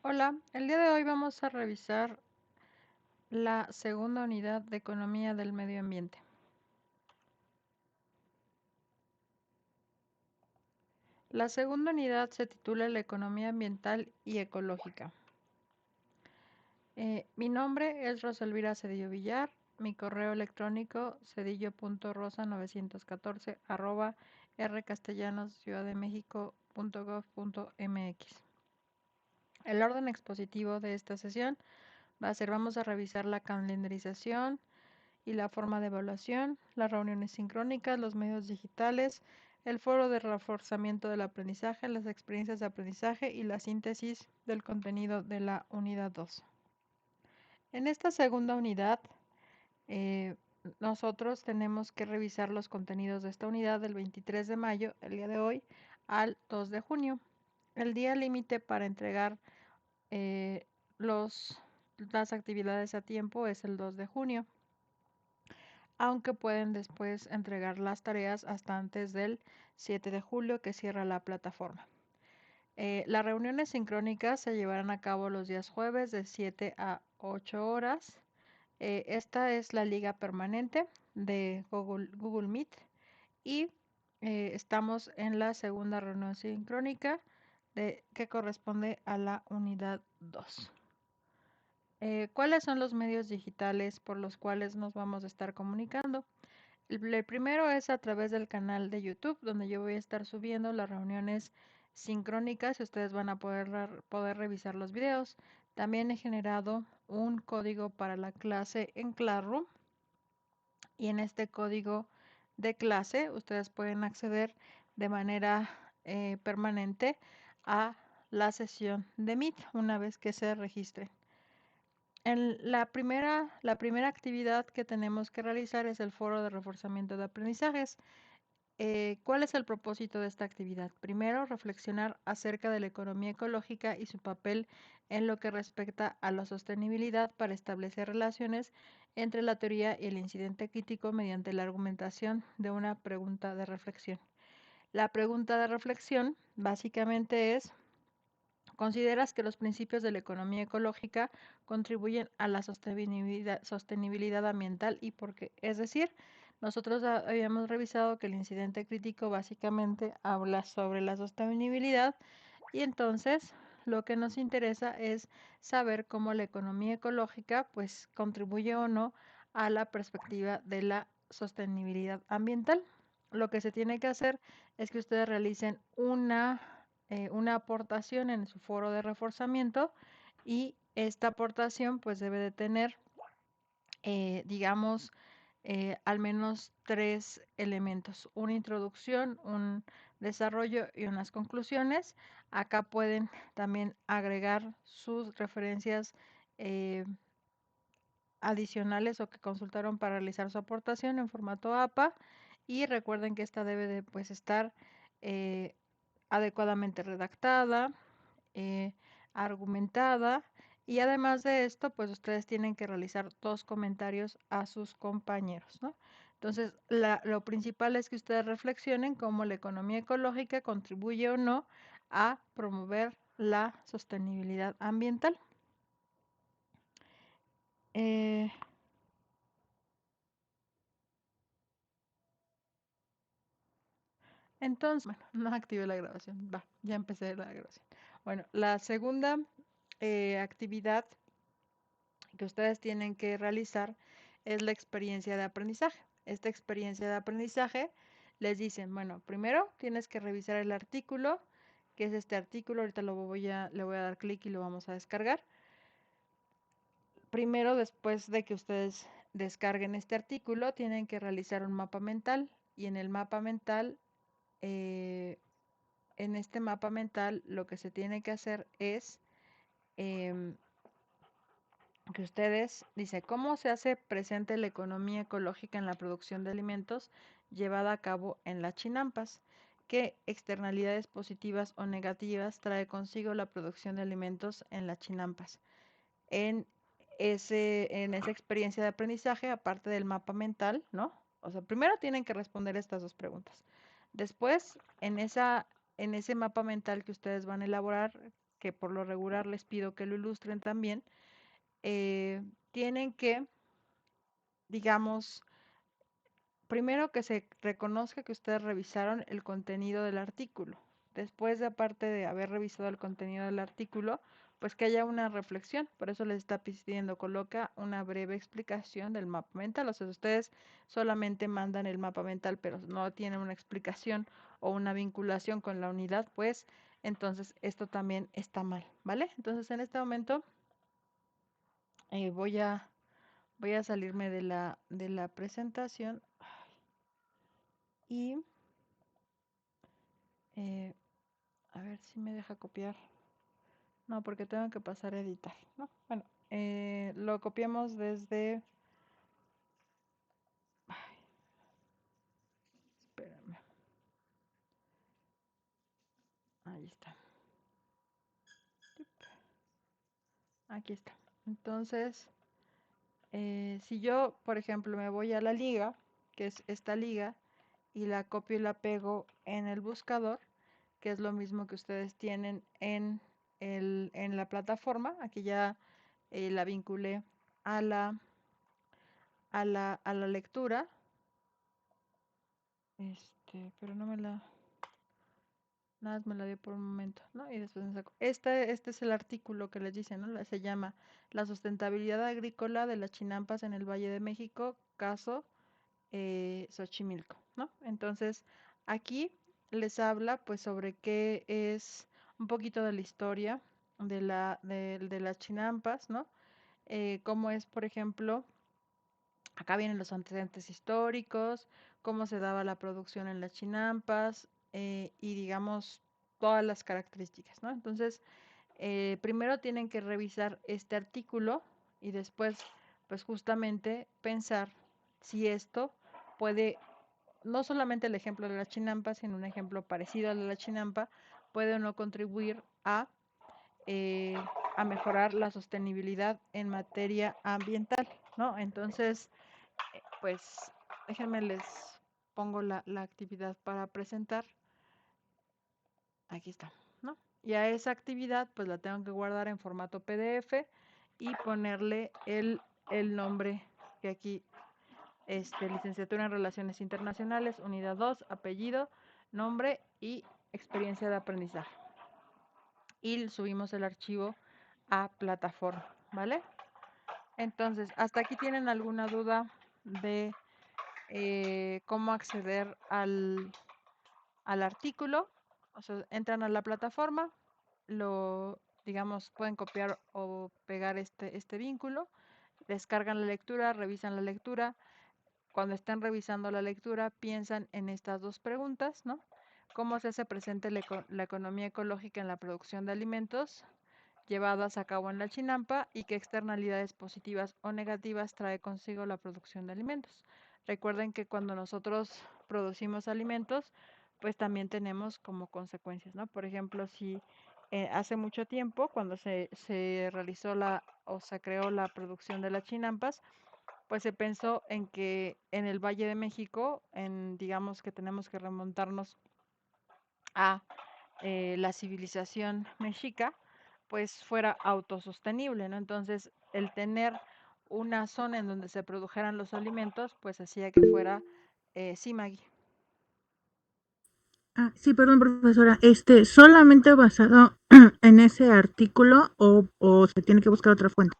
Hola, el día de hoy vamos a revisar la segunda unidad de Economía del Medio Ambiente. La segunda unidad se titula La economía ambiental y ecológica. Mi nombre es Rosalvira Cedillo Villar, mi correo electrónico cedillo.rosa914@rcastellanosciudaddemexico.gov.mx. El orden expositivo de esta sesión vamos a revisar la calendarización y la forma de evaluación, las reuniones sincrónicas, los medios digitales, el foro de reforzamiento del aprendizaje, las experiencias de aprendizaje y la síntesis del contenido de la unidad 2. En esta segunda unidad, eh, nosotros tenemos que revisar los contenidos de esta unidad del 23 de mayo, el día de hoy, al 2 de junio. El día límite para entregar eh, las actividades a tiempo es el 2 de junio, aunque pueden después entregar las tareas hasta antes del 7 de julio que cierra la plataforma. Las reuniones sincrónicas se llevarán a cabo los días jueves de 7 a 8 horas. Esta es la liga permanente de Google Meet y estamos en la segunda reunión sincrónica que corresponde a la unidad 2. ¿Cuáles son los medios digitales por los cuales nos vamos a estar comunicando? El primero es a través del canal de YouTube, donde yo voy a estar subiendo las reuniones sincrónicas y ustedes van a poder revisar los videos. También he generado un código para la clase en Classroom y en este código de clase ustedes pueden acceder de manera permanente a la sesión de Meet una vez que se registren. La primera actividad que tenemos que realizar es el foro de reforzamiento de aprendizajes. ¿Cuál es el propósito de esta actividad? Primero, reflexionar acerca de la economía ecológica y su papel en lo que respecta a la sostenibilidad para establecer relaciones entre la teoría y el incidente crítico mediante la argumentación de una pregunta de reflexión. La pregunta de reflexión básicamente es: ¿consideras que los principios de la economía ecológica contribuyen a la sostenibilidad ambiental y por qué? Es decir, nosotros habíamos revisado que el incidente crítico básicamente habla sobre la sostenibilidad y entonces lo que nos interesa es saber cómo la economía ecológica pues contribuye o no a la perspectiva de la sostenibilidad ambiental. Lo que se tiene que hacer es que ustedes realicen una aportación en su foro de reforzamiento y esta aportación pues debe de tener, digamos, al menos 3 elementos: una introducción, un desarrollo y unas conclusiones. Acá pueden también agregar sus referencias adicionales o que consultaron para realizar su aportación en formato APA, y recuerden que esta debe de pues estar eh, adecuadamente redactada, eh, argumentada, y además de esto pues ustedes tienen que realizar 2 comentarios a sus compañeros, ¿no? Entonces lo principal es que ustedes reflexionen cómo la economía ecológica contribuye o no a promover la sostenibilidad ambiental. Eh, Entonces, bueno, no activé la grabación. Va, ya empecé la grabación. Bueno, la segunda actividad que ustedes tienen que realizar es la experiencia de aprendizaje. Esta experiencia de aprendizaje les dicen, bueno, primero tienes que revisar el artículo, que es este artículo. Ahorita le voy a dar clic y lo vamos a descargar. Primero, después de que ustedes descarguen este artículo, tienen que realizar un mapa mental, y en el mapa mental en este mapa mental lo que se tiene que hacer es que ustedes, dice, ¿cómo se hace presente la economía ecológica en la producción de alimentos llevada a cabo en las chinampas? ¿Qué externalidades positivas o negativas trae consigo la producción de alimentos en las chinampas? En esa experiencia de aprendizaje, aparte del mapa mental, ¿no? O sea, primero tienen que responder estas 2 preguntas. Después, en ese mapa mental que ustedes van a elaborar, que por lo regular les pido que lo ilustren también, tienen que, digamos, primero que se reconozca que ustedes revisaron el contenido del artículo. Después de aparte de haber revisado el contenido del artículo, pues que haya una reflexión. Por eso les está pidiendo, coloca una breve explicación del mapa mental. O sea, ustedes solamente mandan el mapa mental, pero no tienen una explicación o una vinculación con la unidad, pues entonces esto también está mal, ¿vale? Entonces en este momento voy a salirme de la presentación y eh, a ver si me deja copiar. No, porque tengo que pasar a editar, ¿no? Bueno, lo copiamos desde... Ay, espérame. Ahí está. Aquí está. Entonces, si yo, por ejemplo, me voy a la liga, que es esta liga, y la copio y la pego en el buscador, que es lo mismo que ustedes tienen en la plataforma, aquí ya la vinculé a la lectura, pero no me la... Nada más me la dio por un momento, ¿no? Y después me saco. Este es el artículo que les dice, ¿no? Se llama La sustentabilidad agrícola de las chinampas en el Valle de México, caso Xochimilco, ¿no? Entonces, aquí les habla, pues, sobre qué es un poquito de la historia de las chinampas, ¿no? Cómo es, por ejemplo, acá vienen los antecedentes históricos, cómo se daba la producción en las chinampas y digamos todas las características, ¿no? Entonces, primero tienen que revisar este artículo y después, pues justamente pensar si esto puede, no solamente el ejemplo de la chinampa, sino un ejemplo parecido al de la chinampa, puede o no contribuir eh, a mejorar la sostenibilidad en materia ambiental, ¿no? Entonces, pues déjenme les pongo la actividad para presentar. Aquí está, ¿no? Y a esa actividad pues la tengo que guardar en formato PDF y ponerle el nombre que aquí, licenciatura en Relaciones Internacionales, unidad 2, apellido, nombre y experiencia de aprendizaje. Y subimos el archivo a plataforma, ¿vale? Entonces, ¿hasta aquí tienen alguna duda de cómo acceder al artículo? O sea, entran a la plataforma, digamos, pueden copiar o pegar este vínculo, descargan la lectura, revisan la lectura. Cuando estén revisando la lectura, piensan en estas dos preguntas, ¿no? ¿Cómo se hace presente la economía ecológica en la producción de alimentos llevadas a cabo en la chinampa y qué externalidades positivas o negativas trae consigo la producción de alimentos? Recuerden que cuando nosotros producimos alimentos, pues también tenemos como consecuencias, ¿no? Por ejemplo, si hace mucho tiempo, cuando se realizó o se creó la producción de las chinampas, pues se pensó en que en el Valle de México, digamos que tenemos que remontarnos a la civilización mexica, pues fuera autosostenible, ¿no? Entonces, el tener una zona en donde se produjeran los alimentos, pues hacía que fuera, sí, Maggie. Sí, perdón, profesora. ¿Solamente basado en ese artículo o se tiene que buscar otra fuente?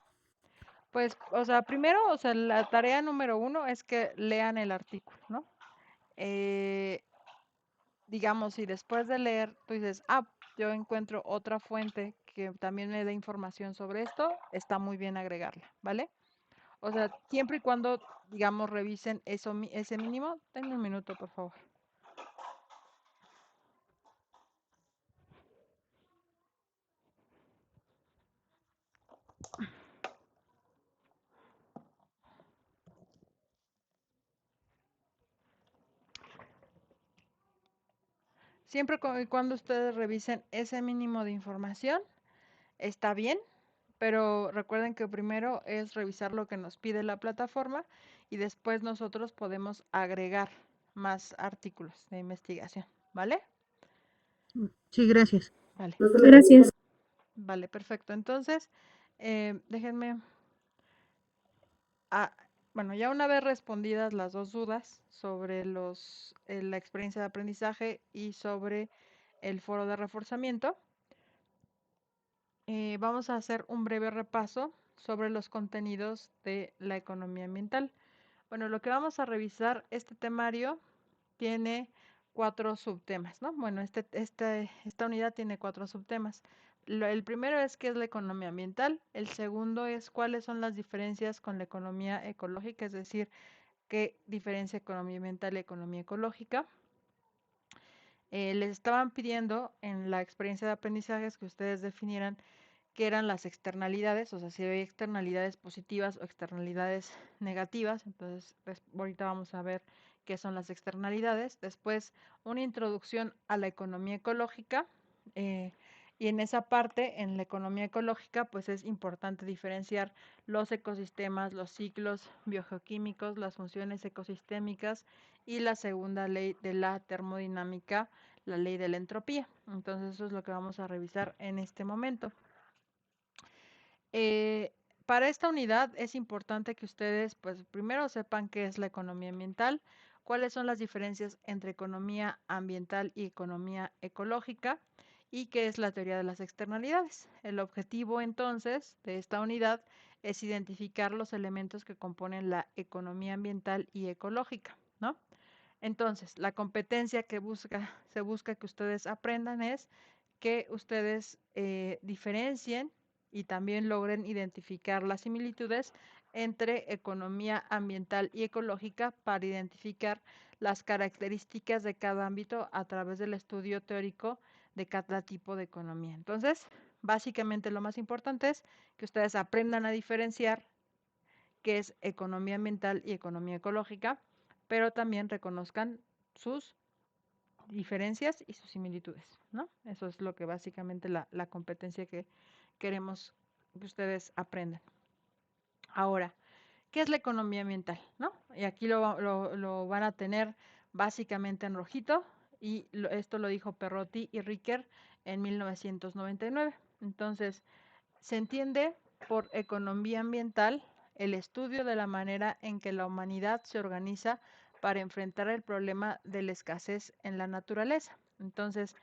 Pues, o sea, primero, o sea, la tarea número uno es que lean el artículo, ¿no? Eh, digamos, si después de leer tú dices, yo encuentro otra fuente que también me dé información sobre esto, está muy bien agregarla, ¿vale? O sea, siempre y cuando, digamos, revisen ese mínimo. Denme un minuto, por favor. Siempre y cuando ustedes revisen ese mínimo de información, está bien, pero recuerden que primero es revisar lo que nos pide la plataforma y después nosotros podemos agregar más artículos de investigación, ¿vale? Sí, gracias. Vale. Gracias. Vale, perfecto. Entonces, déjenme, ah, bueno, ya una vez respondidas las dos dudas sobre la experiencia de aprendizaje y sobre el foro de reforzamiento, vamos a hacer un breve repaso sobre los contenidos de la economía ambiental. Bueno, lo que vamos a revisar, este temario tiene 4 subtemas, ¿no? Bueno, esta unidad tiene 4 subtemas. El primero es qué es la economía ambiental, el segundo es cuáles son las diferencias con la economía ecológica, es decir, qué diferencia economía ambiental y economía ecológica. Les estaban pidiendo en la experiencia de aprendizajes que ustedes definieran qué eran las externalidades, o sea, si hay externalidades positivas o externalidades negativas. Entonces, ahorita vamos a ver qué son las externalidades. Después, una introducción a la economía ecológica. eh, y en esa parte, en la economía ecológica, pues es importante diferenciar los ecosistemas, los ciclos biogeoquímicos, las funciones ecosistémicas y la segunda ley de la termodinámica, la ley de la entropía. Entonces, eso es lo que vamos a revisar en este momento. Eh, para esta unidad es importante que ustedes, pues, primero sepan qué es la economía ambiental, cuáles son las diferencias entre economía ambiental y economía ecológica y qué es la teoría de las externalidades. El objetivo, entonces, de esta unidad es identificar los elementos que componen la economía ambiental y ecológica, ¿no? Entonces, la competencia que se busca que ustedes aprendan es que ustedes diferencien y también logren identificar las similitudes entre economía ambiental y ecológica para identificar las características de cada ámbito a través del estudio teórico de cada tipo de economía. Entonces, básicamente lo más importante es que ustedes aprendan a diferenciar qué es economía ambiental y economía ecológica, pero también reconozcan sus diferencias y sus similitudes, ¿no? Eso es lo que básicamente la competencia que queremos que ustedes aprendan. Ahora, ¿qué es la economía ambiental? ¿No? Y aquí lo van a tener básicamente en rojito, y esto lo dijo Perrotti y Ricker en 1999. Entonces, se entiende por economía ambiental el estudio de la manera en que la humanidad se organiza para enfrentar el problema de la escasez en la naturaleza. Entonces,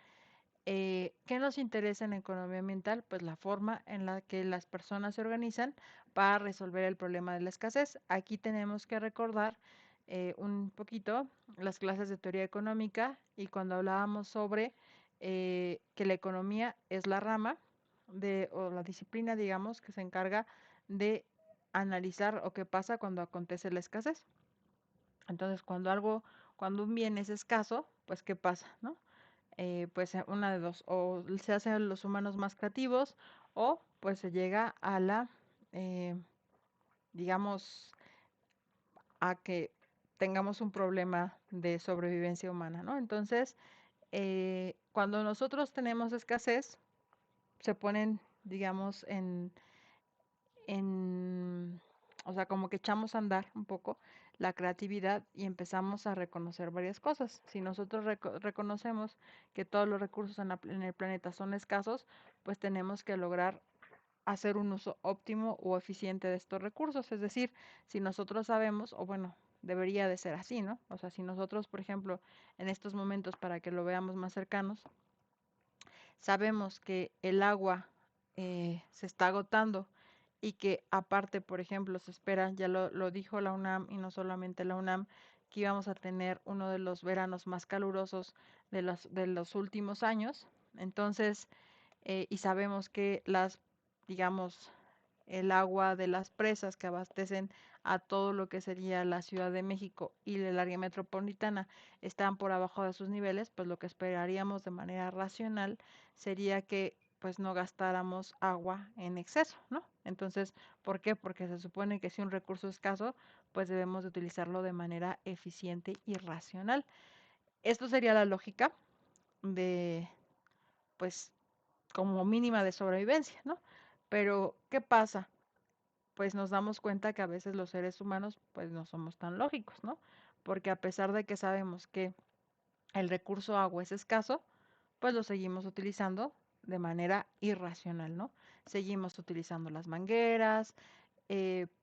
¿qué nos interesa en economía ambiental? Pues la forma en la que las personas se organizan para resolver el problema de la escasez. Aquí tenemos que recordar un poquito las clases de teoría económica y cuando hablábamos sobre que la economía es la rama o la disciplina, digamos, que se encarga de analizar o qué pasa cuando acontece la escasez. Entonces, cuando un bien es escaso, pues ¿qué pasa, no? Pues una de dos, o se hacen los humanos más creativos o pues se llega a eh, digamos, a que tengamos un problema de sobrevivencia humana, ¿no? Entonces, cuando nosotros tenemos escasez, se ponen, digamos, en, o sea, como que echamos a andar un poco la creatividad y empezamos a reconocer varias cosas. Si nosotros reconocemos que todos los recursos en el planeta son escasos, pues tenemos que lograr hacer un uso óptimo o eficiente de estos recursos. Es decir, si nosotros sabemos, o bueno, debería de ser así, ¿no? O sea, si nosotros, por ejemplo, en estos momentos, para que lo veamos más cercanos, sabemos que el agua se está agotando y que aparte, por ejemplo, se espera, ya lo dijo la UNAM y no solamente la UNAM, que íbamos a tener uno de los veranos más calurosos de los últimos años. Entonces, y sabemos que digamos, el agua de las presas que abastecen a todo lo que sería la Ciudad de México y el área metropolitana están por abajo de sus niveles, pues lo que esperaríamos de manera racional sería que pues no gastáramos agua en exceso, ¿no? Entonces, ¿por qué? Porque se supone que si un recurso es escaso, pues debemos de utilizarlo de manera eficiente y racional. Esto sería la lógica de, pues, como mínima de sobrevivencia, ¿no? Pero, ¿qué pasa? Pues nos damos cuenta que a veces los seres humanos pues no somos tan lógicos, ¿no? Porque a pesar de que sabemos que el recurso agua es escaso, pues lo seguimos utilizando de manera irracional, ¿no? Seguimos utilizando las mangueras,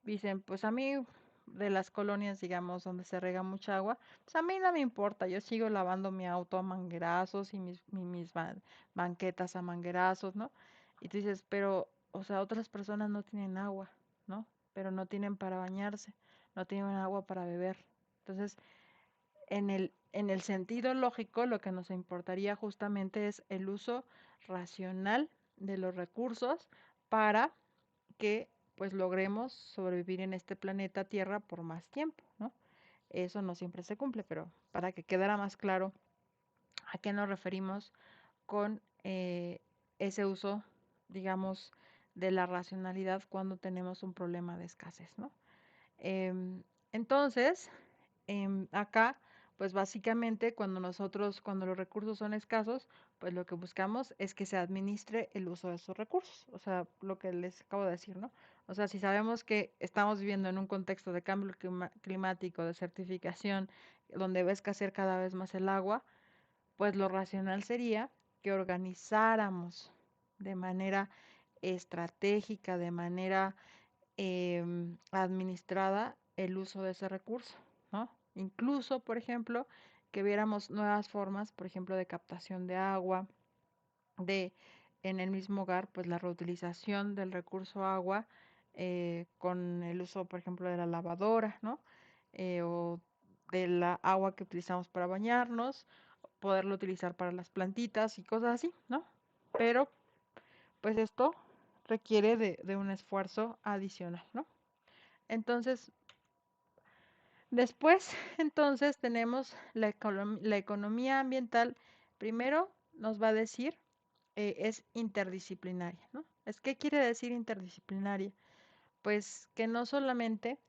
dicen, pues a mí de las colonias, digamos, donde se rega mucha agua, pues a mí no me importa, yo sigo lavando mi auto a manguerazos y mis banquetas a manguerazos, ¿no? Y tú dices, pero, o sea, otras personas no tienen agua, ¿no? Pero no tienen para bañarse, no tienen agua para beber. Entonces, en el sentido lógico, lo que nos importaría justamente es el uso racional de los recursos para que pues logremos sobrevivir en este planeta Tierra por más tiempo, ¿no? Eso no siempre se cumple, pero para que quedara más claro a qué nos referimos con ese uso, digamos, de la racionalidad cuando tenemos un problema de escasez, ¿no? Em, entonces, acá, pues básicamente cuando los recursos son escasos, pues lo que buscamos es que se administre el uso de esos recursos. O sea, lo que les acabo de decir, ¿no? O sea, si sabemos que estamos viviendo en un contexto de cambio climático, de certificación, donde va a escasear cada vez más el agua, pues lo racional sería que organizáramos de manera estratégica, de manera administrada el uso de ese recurso, ¿no? Incluso, por ejemplo, que viéramos nuevas formas, por ejemplo, de captación de agua, de en el mismo hogar, pues la reutilización del recurso agua con el uso, por ejemplo, de la lavadora, ¿no? O de la agua que utilizamos para bañarnos, poderlo utilizar para las plantitas y cosas así, ¿no? Pero, pues esto requiere de un esfuerzo adicional, ¿no? Entonces, después, entonces, tenemos la economía ambiental. Primero nos va a decir, es interdisciplinaria, ¿no? ¿Qué quiere decir interdisciplinaria? Pues que no solamente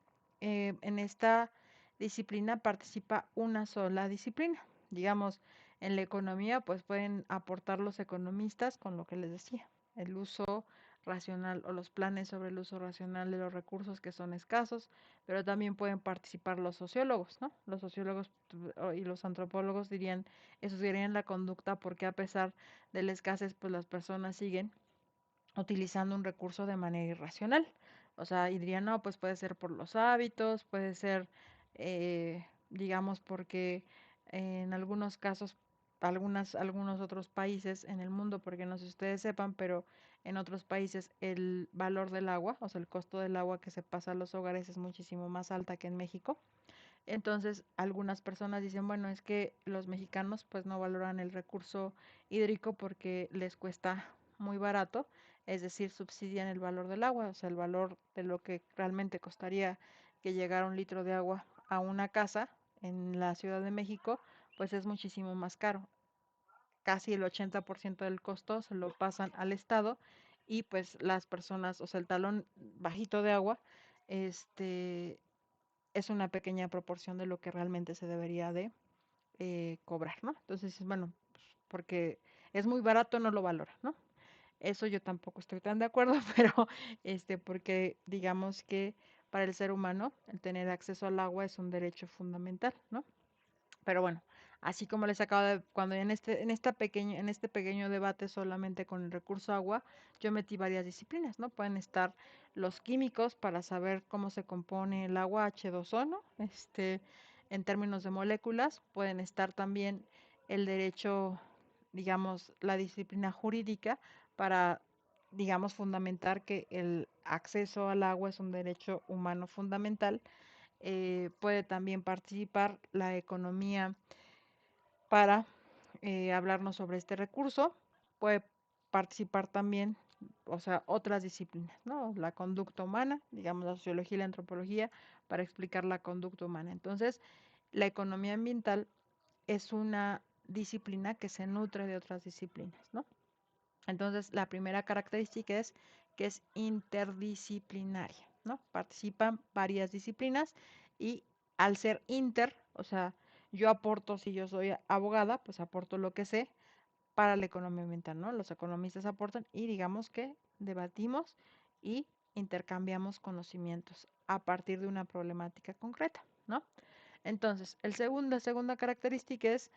en esta disciplina participa una sola disciplina. Digamos, en la economía, pues pueden aportar los economistas con lo que les decía, el uso racional o los planes sobre el uso racional de los recursos que son escasos, pero también pueden participar los sociólogos, ¿no? Los sociólogos y los antropólogos dirían, estudiarían la conducta porque a pesar de la escasez, pues las personas siguen utilizando un recurso de manera irracional. O sea, y dirían, no, pues puede ser por los hábitos, puede ser, digamos, porque en algunos casos, algunos otros países en el mundo, porque no sé si ustedes sepan, pero en otros países el valor del agua, o sea, el costo del agua que se pasa a los hogares es muchísimo más alta que en México. Entonces, algunas personas dicen, bueno, es que los mexicanos pues no valoran el recurso hídrico porque les cuesta muy barato, es decir, subsidian el valor del agua, o sea, el valor de lo que realmente costaría que llegara un litro de agua a una casa en la Ciudad de México, pues es muchísimo más caro. Casi el 80% del costo se lo pasan al Estado y pues las personas, o sea, el talón bajito de agua, este, es una pequeña proporción de lo que realmente se debería de cobrar, ¿no? Entonces, bueno, pues, porque es muy barato, no lo valora, ¿no? Eso yo tampoco estoy tan de acuerdo, pero porque digamos que para el ser humano el tener acceso al agua es un derecho fundamental, ¿no? Pero bueno, así como les acabo de, cuando en este pequeño debate solamente con el recurso agua, yo metí varias disciplinas, ¿no? Pueden estar los químicos para saber cómo se compone el agua H2O, ¿no? En términos de moléculas, pueden estar también el derecho, digamos, la disciplina jurídica para, digamos, fundamentar que el acceso al agua es un derecho humano fundamental. Puede también participar la economía para hablarnos sobre este recurso. Puede participar también, o sea, otras disciplinas, ¿no? La conducta humana, digamos la sociología y la antropología, para explicar la conducta humana. Entonces, la economía ambiental es una disciplina que se nutre de otras disciplinas, ¿no? Entonces, la primera característica es que es interdisciplinaria, ¿no? Participan varias disciplinas y al ser inter, o sea, yo aporto, si yo soy abogada, pues aporto lo que sé para la economía ambiental, ¿no? Los economistas aportan y digamos que debatimos y intercambiamos conocimientos a partir de una problemática concreta, ¿no? Entonces, la segunda característica es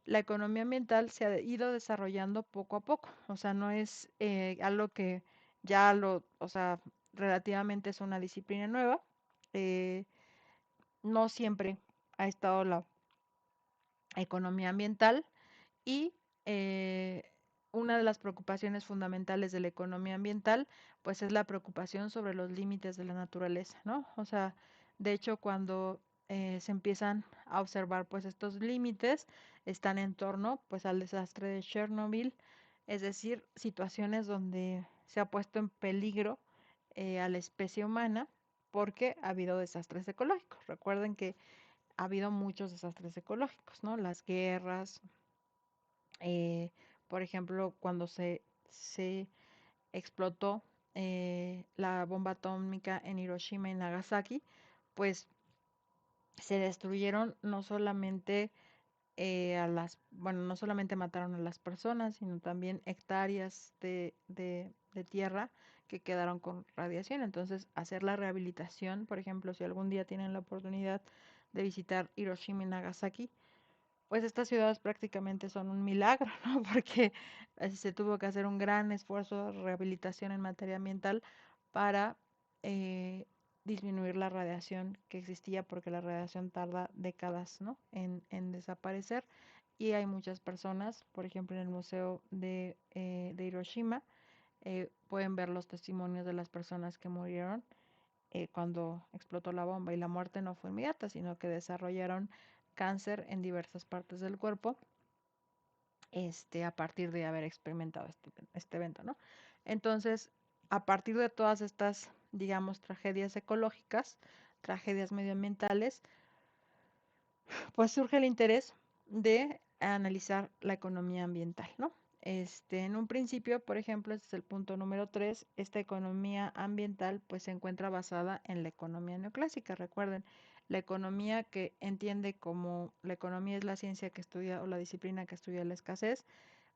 la economía ambiental se ha ido desarrollando poco a poco, o sea, no es algo que o sea, relativamente es una disciplina nueva, eh, no siempre ha estado la economía ambiental y eh, una de las preocupaciones fundamentales de la economía ambiental, pues es la preocupación sobre los límites de la naturaleza, ¿no? O sea, de hecho, cuando se empiezan a observar, pues estos límites están en torno, pues al desastre de Chernobyl, es decir, situaciones donde se ha puesto en peligro a la especie humana porque ha habido desastres ecológicos. Recuerden que ha habido muchos desastres ecológicos, ¿no? Las guerras, eh, por ejemplo, cuando se explotó la bomba atómica en Hiroshima y Nagasaki, pues se destruyeron no solamente bueno, no solamente mataron a las personas, sino también hectáreas de tierra que quedaron con radiación. Entonces, hacer la rehabilitación, por ejemplo, si algún día tienen la oportunidad de visitar Hiroshima y Nagasaki, pues estas ciudades prácticamente son un milagro, ¿no? Porque se tuvo que hacer un gran esfuerzo de rehabilitación en materia ambiental para eh, disminuir la radiación que existía, porque la radiación tarda décadas, ¿no? en desaparecer. Y hay muchas personas, por ejemplo, en el Museo de Hiroshima, pueden ver los testimonios de las personas que murieron cuando explotó la bomba, y la muerte no fue inmediata, sino que desarrollaron cáncer en diversas partes del cuerpo a partir de haber experimentado este evento, ¿no? Entonces, a partir de todas estas, digamos, tragedias ecológicas, tragedias medioambientales, pues surge el interés de analizar la economía ambiental, ¿no? En un principio, por ejemplo, este es el punto número 3, esta economía ambiental pues se encuentra basada en la economía neoclásica. Recuerden, la economía que entiende como la economía es la ciencia que estudia o la disciplina que estudia la escasez,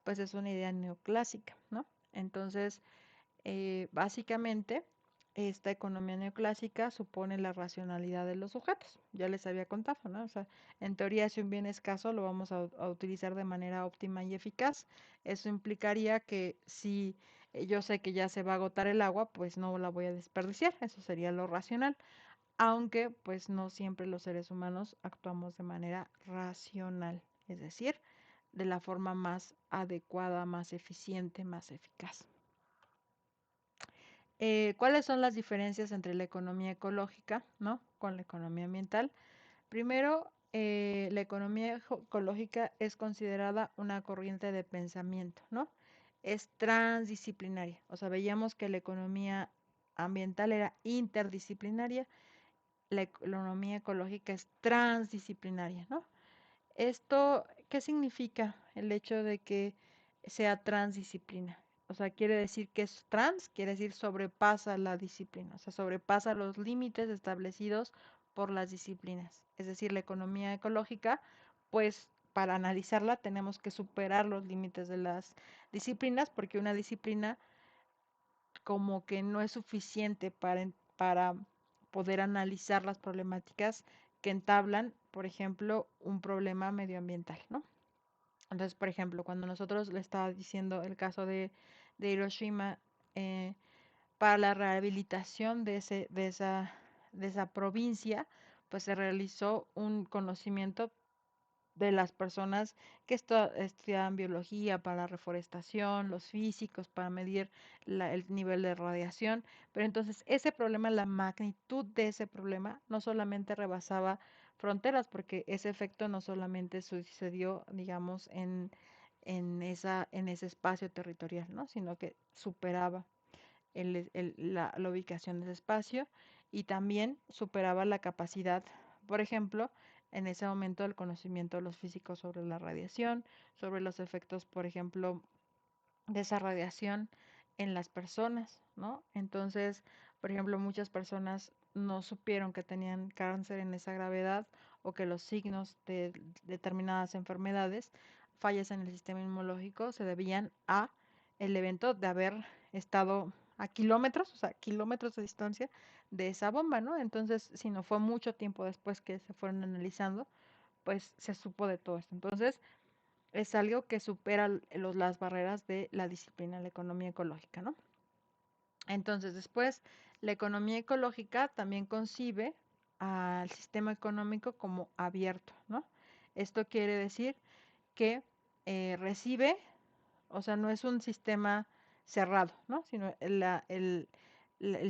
pues es una idea neoclásica, ¿no? Entonces, básicamente, esta economía neoclásica supone la racionalidad de los sujetos. Ya les había contado, ¿no? O sea, en teoría, si un bien escaso lo vamos a utilizar de manera óptima y eficaz. Eso implicaría que si yo sé que ya se va a agotar el agua, pues no la voy a desperdiciar. Eso sería lo racional. Aunque, pues no siempre los seres humanos actuamos de manera racional, es decir, de la forma más adecuada, más eficiente, más eficaz. ¿Cuáles son las diferencias entre la economía ecológica, ¿no? con la economía ambiental? Primero, la economía ecológica es considerada una corriente de pensamiento, ¿no? Es transdisciplinaria. O sea, veíamos que la economía ambiental era interdisciplinaria, la economía ecológica es transdisciplinaria, ¿no? Esto, ¿qué significa el hecho de que sea transdisciplina? O sea, quiere decir que es trans, quiere decir sobrepasa la disciplina, o sea, sobrepasa los límites establecidos por las disciplinas. Es decir, la economía ecológica, pues para analizarla tenemos que superar los límites de las disciplinas, porque una disciplina como que no es suficiente para poder analizar las problemáticas que entablan, por ejemplo, un problema medioambiental, ¿no? Entonces, por ejemplo, cuando nosotros le estaba diciendo el caso de Hiroshima, eh, para la rehabilitación de esa provincia, pues se realizó un conocimiento de las personas que estudiaban biología para la reforestación, los físicos para medir el nivel de radiación, pero entonces ese problema, la magnitud de ese problema, no solamente rebasaba fronteras, porque ese efecto no solamente sucedió, digamos, en ese espacio territorial, ¿no? Sino que superaba la ubicación de ese espacio, y también superaba la capacidad, por ejemplo, en ese momento del conocimiento de los físicos sobre la radiación, sobre los efectos, por ejemplo, de esa radiación en las personas, ¿no? Entonces, por ejemplo, muchas personas no supieron que tenían cáncer en esa gravedad, o que los signos de determinadas enfermedades, fallas en el sistema inmunológico, se debían a el evento de haber estado a kilómetros, o sea, kilómetros de distancia de esa bomba, ¿no? Entonces, si no fue mucho tiempo después que se fueron analizando, pues se supo de todo esto. Entonces, es algo que supera las barreras de la disciplina de la economía ecológica, ¿no? Entonces, después, la economía ecológica también concibe al sistema económico como abierto, ¿no? Esto quiere decir que recibe, o sea, no es un sistema cerrado, ¿no? Sino el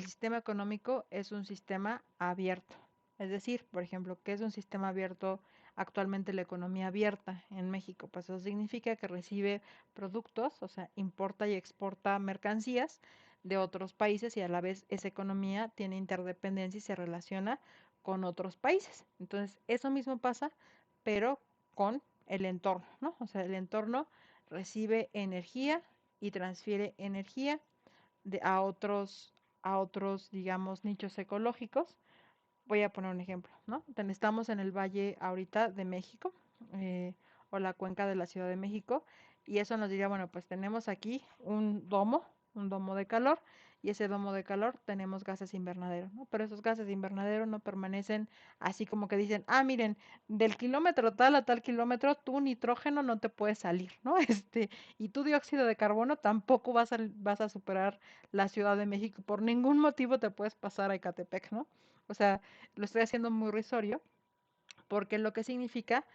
sistema económico es un sistema abierto. Es decir, por ejemplo, ¿qué es un sistema abierto actualmente la economía abierta en México? Pues eso significa que recibe productos, o sea, importa y exporta mercancías de otros países y a la vez esa economía tiene interdependencia y se relaciona con otros países. Entonces, eso mismo pasa, pero con el entorno, ¿no? O sea, el entorno recibe energía y transfiere energía a otros, digamos, nichos ecológicos. Voy a poner un ejemplo, ¿no? Estamos en el Valle ahorita de México, eh, o la cuenca de la Ciudad de México, y eso nos diría, bueno, pues tenemos aquí un domo de calor, y ese domo de calor tenemos gases invernadero, ¿no? Pero esos gases de invernadero no permanecen así como que dicen, ah, miren, del kilómetro tal a tal kilómetro, tu nitrógeno no te puede salir, ¿no? Y tu dióxido de carbono tampoco vas a superar la Ciudad de México, por ningún motivo te puedes pasar a Ecatepec, ¿no? O sea, lo estoy haciendo muy risorio, porque lo que significa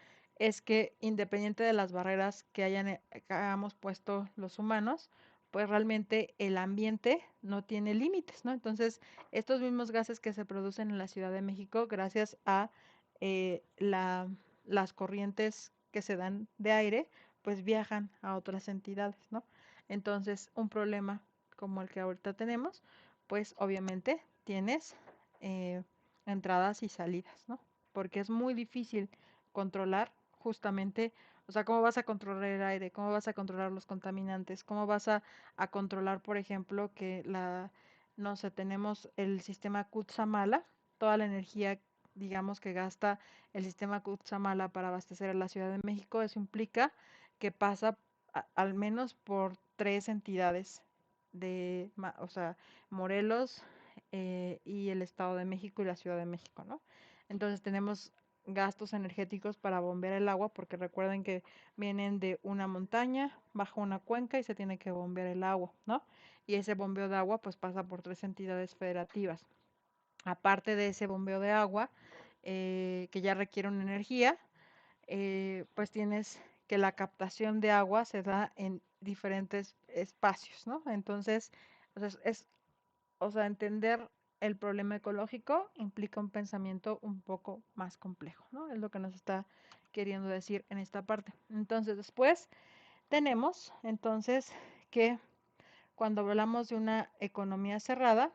es que independiente de las barreras que hayamos puesto los humanos, pues realmente el ambiente no tiene límites, ¿no? Entonces, estos mismos gases que se producen en la Ciudad de México, gracias a eh, la, las corrientes que se dan de aire, pues viajan a otras entidades, ¿no? Entonces, un problema como el que ahorita tenemos, pues obviamente tienes entradas y salidas, ¿no? Porque es muy difícil controlar justamente, o sea, cómo vas a controlar el aire, cómo vas a controlar los contaminantes, cómo vas a controlar, por ejemplo, no sé, tenemos el sistema Kutsamala, toda la energía, digamos, que gasta el sistema Kutsamala para abastecer a la Ciudad de México, eso implica que pasa al menos por tres entidades o sea, Morelos, y el Estado de México y la Ciudad de México, ¿no? Entonces tenemos gastos energéticos para bombear el agua, porque recuerden que vienen de una montaña, bajo una cuenca y se tiene que bombear el agua, ¿no? Y ese bombeo de agua pues pasa por tres entidades federativas. Aparte de ese bombeo de agua, que ya requiere una energía, pues tienes que la captación de agua se da en diferentes espacios, ¿no? Entonces, o sea, o sea, entender el problema ecológico implica un pensamiento un poco más complejo, ¿no? Es lo que nos está queriendo decir en esta parte. Entonces, después tenemos, entonces, que cuando hablamos de una economía cerrada,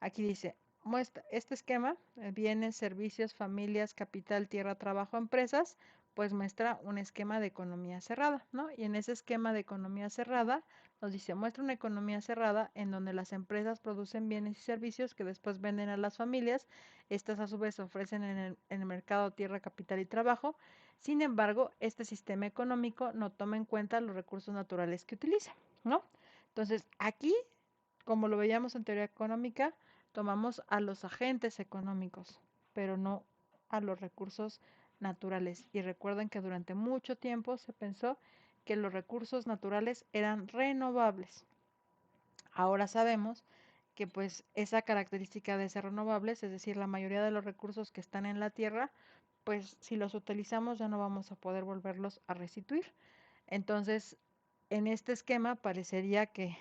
aquí dice, muestra este esquema, bienes, servicios, familias, capital, tierra, trabajo, empresas, pues muestra un esquema de economía cerrada, ¿no? Y en ese esquema de economía cerrada nos dice, muestra una economía cerrada en donde las empresas producen bienes y servicios que después venden a las familias, estas a su vez ofrecen en el mercado tierra, capital y trabajo. Sin embargo, este sistema económico no toma en cuenta los recursos naturales que utiliza, ¿no? Entonces, aquí, como lo veíamos en teoría económica, tomamos a los agentes económicos, pero no a los recursos naturales. Y recuerden que durante mucho tiempo se pensó que los recursos naturales eran renovables. Ahora sabemos que pues esa característica de ser renovables, es decir, la mayoría de los recursos que están en la Tierra, pues si los utilizamos ya no vamos a poder volverlos a restituir. Entonces, en este esquema parecería que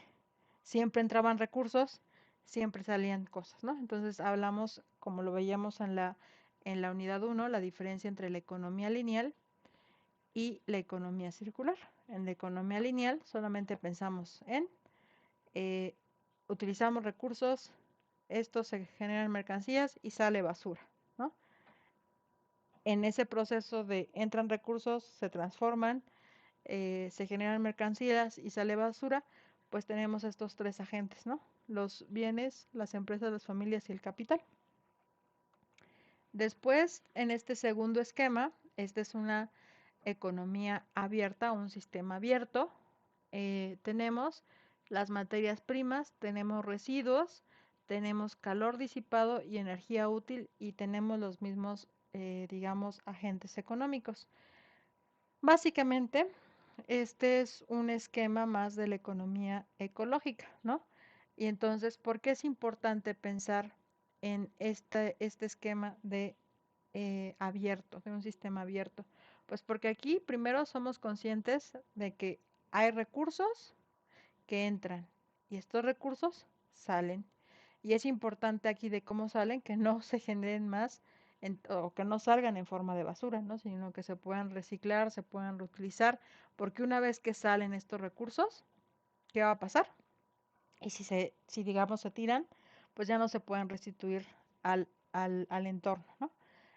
siempre entraban recursos, siempre salían cosas, ¿no? Entonces hablamos, como lo veíamos en la unidad uno, la diferencia entre la economía lineal y la economía circular. En la economía lineal solamente pensamos en eh, utilizamos recursos, estos se generan mercancías y sale basura, ¿no? En ese proceso de entran recursos, se transforman, se generan mercancías y sale basura, pues tenemos estos tres agentes, ¿no? Los bienes, las empresas, las familias y el capital. Después, en este segundo esquema, esta es una economía abierta, un sistema abierto. Tenemos las materias primas, tenemos residuos, tenemos calor disipado y energía útil y tenemos los mismos, digamos, agentes económicos. Básicamente, este es un esquema más de la economía ecológica, ¿no? Y entonces, ¿por qué es importante pensar en este esquema de abierto, de un sistema abierto? Pues porque aquí primero somos conscientes de que hay recursos que entran y estos recursos salen. Y es importante aquí de cómo salen que no se generen más o que no salgan en forma de basura, ¿no? Sino que se puedan reciclar, se puedan reutilizar, porque una vez que salen estos recursos, ¿qué va a pasar? Y si digamos se tiran, pues ya no se pueden restituir al entorno, ¿no?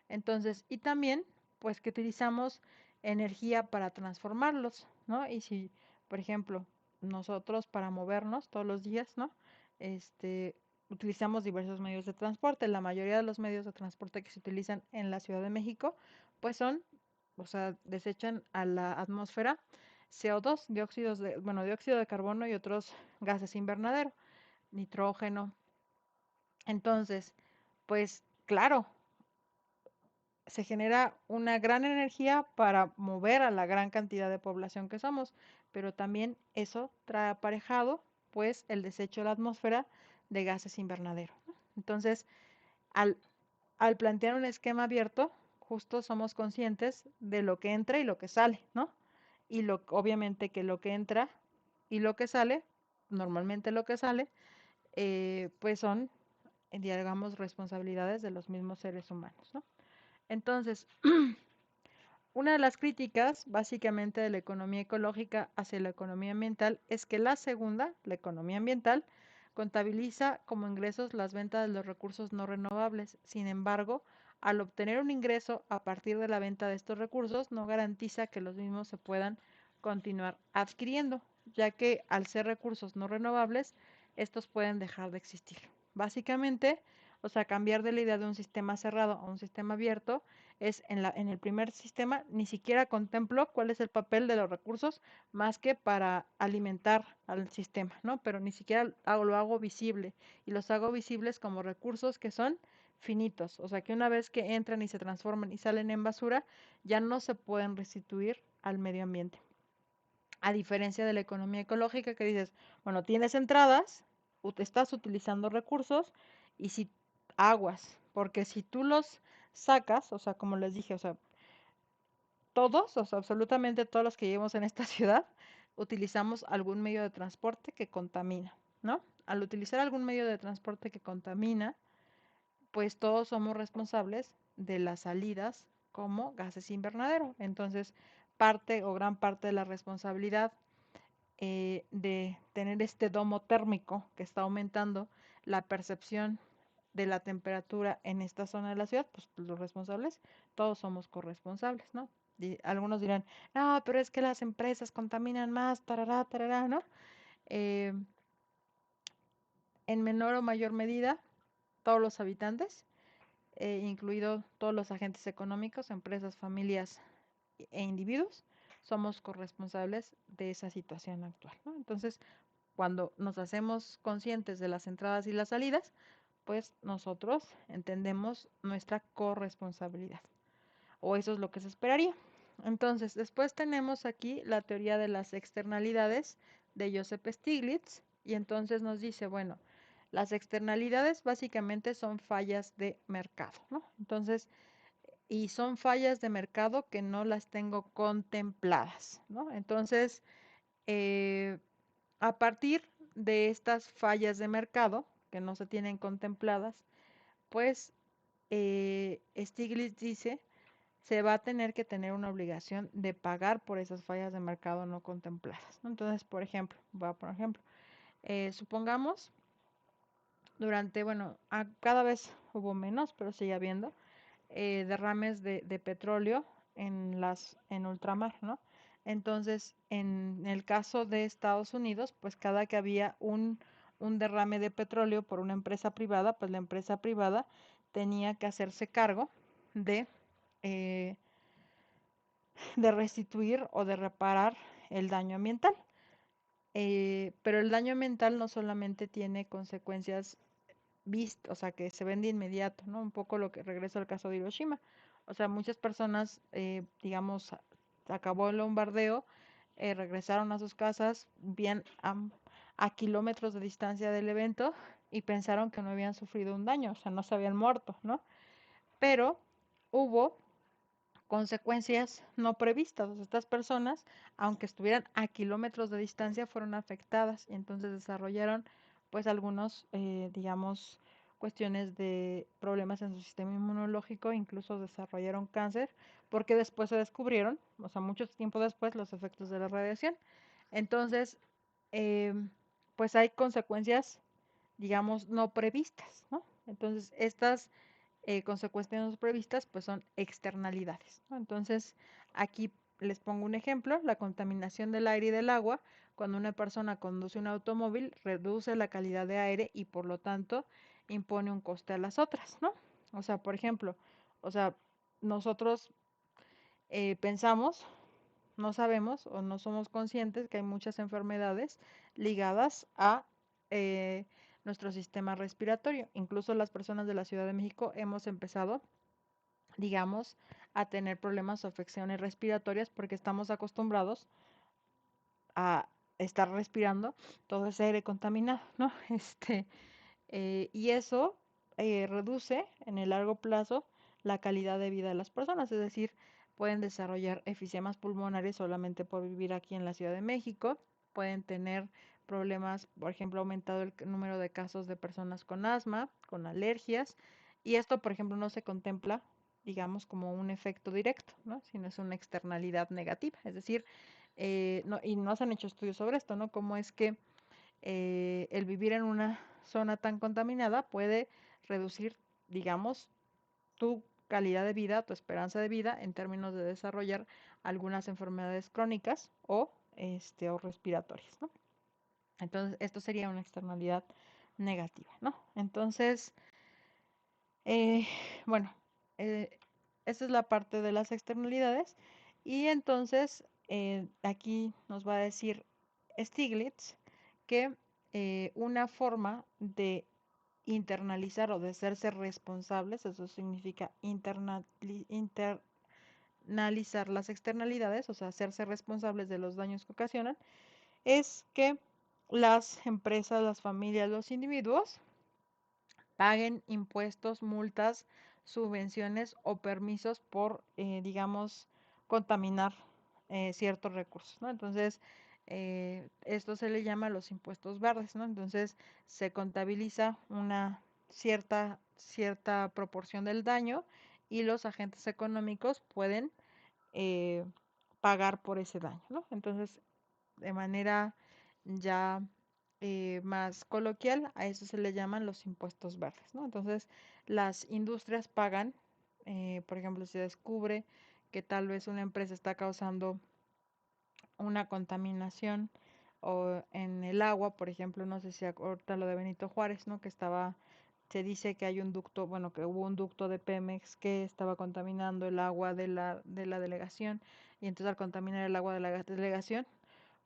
Entonces, y también, pues que utilizamos energía para transformarlos, ¿no? Y si, por ejemplo, nosotros para movernos todos los días, ¿no? Este, utilizamos diversos medios de transporte. La mayoría de los medios de transporte que se utilizan en la Ciudad de México, pues son, o sea, desechan a la atmósfera CO2, dióxido de carbono y otros gases invernadero, nitrógeno. Entonces, pues claro, se genera una gran energía para mover a la gran cantidad de población que somos, pero también eso trae aparejado pues el desecho de la atmósfera de gases invernadero, ¿no? Entonces, al, al plantear un esquema abierto, justo somos conscientes de lo que entra y lo que sale, ¿no? Y obviamente que lo que entra y lo que sale, normalmente lo que sale, pues son, digamos, responsabilidades de los mismos seres humanos, ¿no? Entonces, una de las críticas, básicamente, de la economía ecológica hacia la economía ambiental es que la segunda, la economía ambiental, contabiliza como ingresos las ventas de los recursos no renovables. Sin embargo, al obtener un ingreso a partir de la venta de estos recursos, no garantiza que los mismos se puedan continuar adquiriendo, ya que al ser recursos no renovables, estos pueden dejar de existir. Básicamente, o sea, cambiar de la idea de un sistema cerrado a un sistema abierto es en el primer sistema ni siquiera contemplo cuál es el papel de los recursos más que para alimentar al sistema, ¿no? Pero ni siquiera lo hago visible y los hago visibles como recursos que son finitos, o sea que una vez que entran y se transforman y salen en basura, ya no se pueden restituir al medio ambiente. A diferencia de la economía ecológica que dices, bueno, tienes entradas, estás utilizando recursos y si aguas, porque si tú los sacas, o sea, como les dije, o sea, todos, o sea, absolutamente todos los que vivimos en esta ciudad, utilizamos algún medio de transporte que contamina, ¿no? Al utilizar algún medio de transporte que contamina, pues todos somos responsables de las salidas como gases invernadero. Entonces, parte o gran parte de la responsabilidad de tener este domo térmico que está aumentando la percepción de la temperatura en esta zona de la ciudad, pues los responsables, todos somos corresponsables, ¿no? Y algunos dirán, no, pero es que las empresas contaminan más, tarará, tarará, ¿no? Eh, en menor o mayor medida, todos los habitantes, incluido todos los agentes económicos, empresas, familias e individuos, somos corresponsables de esa situación actual, ¿no? Entonces, cuando nos hacemos conscientes de las entradas y las salidas, pues nosotros entendemos nuestra corresponsabilidad, o eso es lo que se esperaría. Entonces, después tenemos aquí la teoría de las externalidades de Joseph Stiglitz, y entonces nos dice, bueno, las externalidades básicamente son fallas de mercado, ¿no? Entonces, y son fallas de mercado que no las tengo contempladas, ¿no? Entonces, eh, a partir de estas fallas de mercado que no se tienen contempladas, pues Stiglitz dice se va a tener que tener una obligación de pagar por esas fallas de mercado no contempladas, ¿no? Entonces, por ejemplo, supongamos bueno, cada vez hubo menos, pero sigue habiendo derrames de petróleo en ultramar, ¿no? Entonces, en el caso de Estados Unidos, pues cada que había un derrame de petróleo por una empresa privada, pues la empresa privada tenía que hacerse cargo de, eh, de restituir o de reparar el daño ambiental. Pero el daño ambiental no solamente tiene consecuencias o sea, que se ven de inmediato, ¿no? Un poco lo que regreso al caso de Hiroshima. O sea, muchas personas, digamos, acabó el bombardeo regresaron a sus casas bien a kilómetros de distancia del evento y pensaron que no habían sufrido un daño, o sea, no se habían muerto, ¿no? Pero hubo consecuencias no previstas. O sea, estas personas, aunque estuvieran a kilómetros de distancia, fueron afectadas y entonces desarrollaron pues algunos, digamos, cuestiones de problemas en su sistema inmunológico, incluso desarrollaron cáncer, porque después se descubrieron, o sea, mucho tiempo después, los efectos de la radiación. Entonces, pues hay consecuencias, digamos, no previstas, ¿no? Entonces, estas consecuencias no previstas, pues son externalidades, ¿no? Entonces, aquí les pongo un ejemplo, la contaminación del aire y del agua. Cuando una persona conduce un automóvil, reduce la calidad de aire y por lo tanto impone un coste a las otras, ¿no? O sea, por ejemplo, o sea, nosotros pensamos, no sabemos o no somos conscientes que hay muchas enfermedades ligadas a eh, nuestro sistema respiratorio. Incluso las personas de la Ciudad de México hemos empezado, digamos, a tener problemas o afecciones respiratorias porque estamos acostumbrados a estar respirando todo ese aire contaminado, ¿no? Y eso reduce en el largo plazo la calidad de vida de las personas, es decir, pueden desarrollar efisemas pulmonares solamente por vivir aquí en la Ciudad de México, pueden tener problemas, por ejemplo, aumentado el número de casos de personas con asma, con alergias, y esto, por ejemplo, no se contempla, digamos, como un efecto directo, ¿no? Sino es una externalidad negativa, es decir, no, y no se han hecho estudios sobre esto, ¿no? Cómo es que el vivir en una zona tan contaminada puede reducir, digamos, tu calidad de vida, tu esperanza de vida en términos de desarrollar algunas enfermedades crónicas o respiratorias, ¿no? Entonces, esto sería una externalidad negativa, ¿no? Entonces, eh, bueno, esa es la parte de las externalidades. Y entonces, aquí nos va a decir Stiglitz que una forma de internalizar o de hacerse responsables, eso significa internalizar las externalidades, o sea, hacerse responsables de los daños que ocasionan, es que las empresas, las familias, los individuos paguen impuestos, multas, subvenciones o permisos por, digamos, contaminar ciertos recursos, ¿no? Entonces, esto se le llama los impuestos verdes, ¿no? Entonces, se contabiliza una cierta proporción del daño y los agentes económicos pueden eh, pagar por ese daño, ¿no? Entonces, de manera ya más coloquial, a eso se le llaman los impuestos verdes, ¿no? Entonces, las industrias pagan, por ejemplo, si se descubre que tal vez una empresa está causando una contaminación o en el agua, por ejemplo, no sé si ahorita lo de Benito Juárez, ¿no? Que estaba, se dice que hay un ducto, bueno, que hubo un ducto de Pemex que estaba contaminando el agua de la delegación y entonces al contaminar el agua de la delegación,